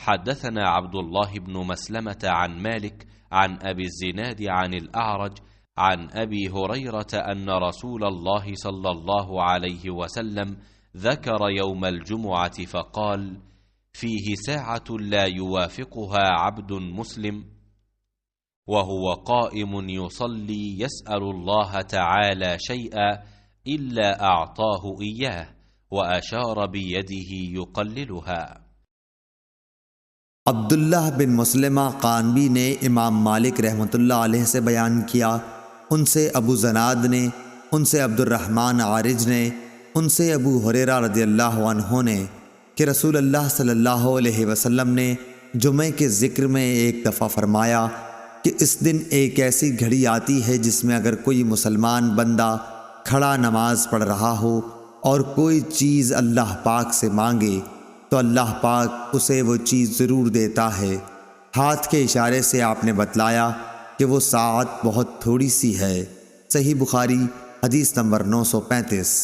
حدثنا عبد الله بن مسلمة عن مالك عن أبي الزناد عن الأعرج عن أبي هريرة أن رسول الله صلى الله عليه وسلم ذكر يوم الجمعة فقال: فيه ساعة لا يوافقها عبد مسلم وهو قائم يصلي يسأل الله تعالى شيئا إلا أعطاه إياه، وأشار بيده يقللها। अब्दुल्लाह बिन मुस्लिमा कानबी ने इमाम मालिक रहमतुल्लाह अलैह से बयान किया, उनसे अबू जनाद ने, उनसे अब्दुर्रहमान आरिज ने, उनसे अबू हुरैरा रज़ियल्लाहु अन्हु ने कि रसूल अल्लाह सल्लल्लाहु अलैहि वसल्लम ने जुमे के ज़िक्र में एक दफ़ा फरमाया कि इस दिन एक ऐसी घड़ी आती है जिसमें अगर कोई मुसलमान बंदा खड़ा नमाज पढ़ रहा हो और कोई चीज़ अल्लाह पाक से मांगे तो अल्लाह पाक उसे वो चीज़ ज़रूर देता है। हाथ के इशारे से आपने बतलाया कि वो साअत बहुत थोड़ी सी है। सही बुखारी हदीस नंबर 935।